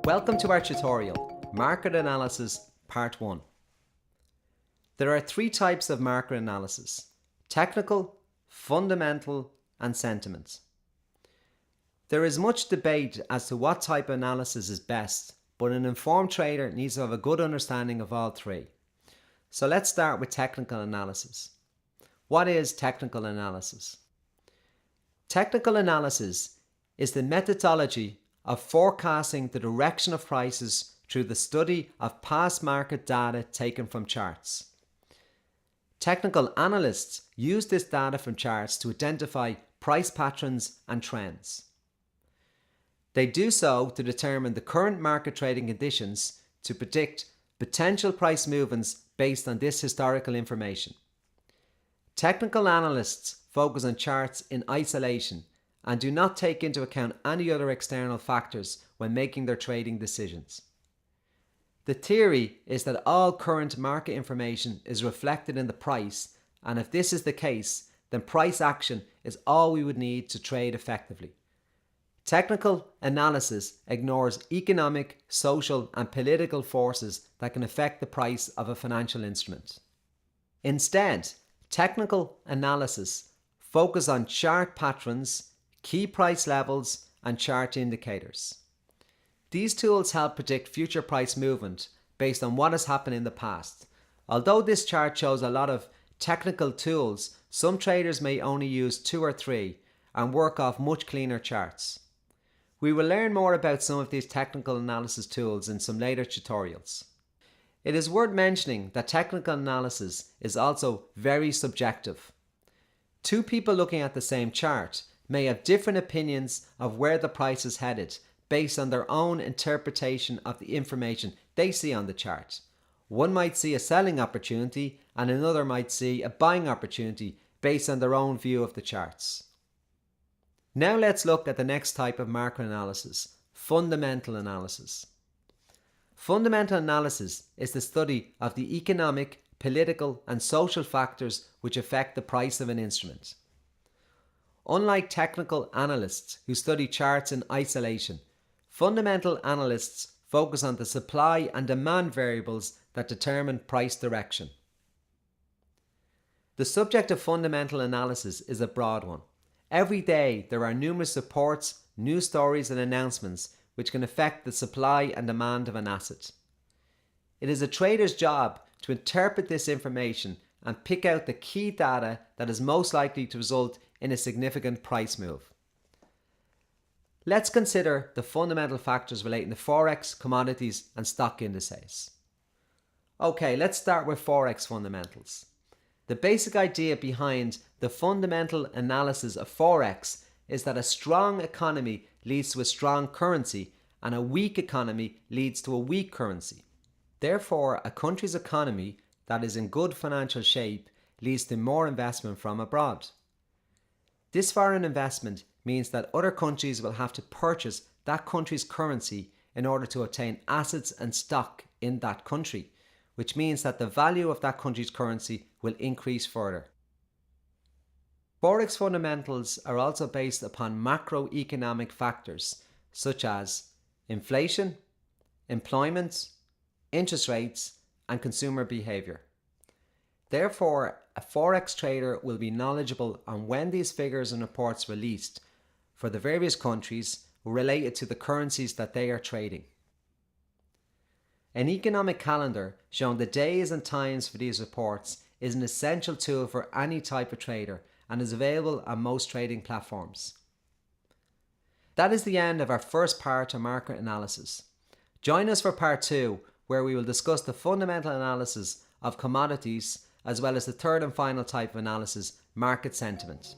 Welcome to our tutorial, Market Analysis Part 1. There are three types of market analysis: technical, fundamental, and sentiment. There is much debate as to what type of analysis is best, but an informed trader needs to have a good understanding of all three. So let's start with technical analysis. What is technical analysis? Technical analysis is the methodology of forecasting the direction of prices through the study of past market data taken from charts. Technical analysts use this data from charts to identify price patterns and trends. They do so to determine the current market trading conditions to predict potential price movements based on this historical information. Technical analysts focus on charts in isolation and do not take into account any other external factors when making their trading decisions. The theory is that all current market information is reflected in the price, and if this is the case, then price action is all we would need to trade effectively. Technical analysis ignores economic, social, and political forces that can affect the price of a financial instrument. Instead, technical analysis focuses on chart patterns, key price levels, and chart indicators. These tools help predict future price movement based on what has happened in the past. Although this chart shows a lot of technical tools, some traders may only use 2 or 3 and work off much cleaner charts. We will learn more about some of these technical analysis tools in some later tutorials. It is worth mentioning that technical analysis is also very subjective. Two people looking at the same chart may have different opinions of where the price is headed based on their own interpretation of the information they see on the chart. One might see a selling opportunity and another might see a buying opportunity based on their own view of the charts. Now let's look at the next type of market analysis, fundamental analysis. Fundamental analysis is the study of the economic, political, and social factors which affect the price of an instrument. Unlike technical analysts who study charts in isolation, fundamental analysts focus on the supply and demand variables that determine price direction. The subject of fundamental analysis is a broad one. Every day there are numerous reports, news stories, and announcements which can affect the supply and demand of an asset. It is a trader's job to interpret this information and pick out the key data that is most likely to result in a significant price move. Let's consider the fundamental factors relating to Forex, commodities, and stock indices. Okay, let's start with Forex fundamentals. The basic idea behind the fundamental analysis of Forex is that a strong economy leads to a strong currency and a weak economy leads to a weak currency. Therefore, a country's economy that is in good financial shape leads to more investment from abroad. This foreign investment means that other countries will have to purchase that country's currency in order to obtain assets and stock in that country, which means that the value of that country's currency will increase further. Forex fundamentals are also based upon macroeconomic factors such as inflation, employment, interest rates, and consumer behavior. Therefore, a Forex trader will be knowledgeable on when these figures and reports released for the various countries related to the currencies that they are trading. An economic calendar showing the days and times for these reports is an essential tool for any type of trader and is available on most trading platforms. That is the end of our first part of market analysis. Join us for part 2, where we will discuss the fundamental analysis of commodities as well as the third and final type of analysis, market sentiment.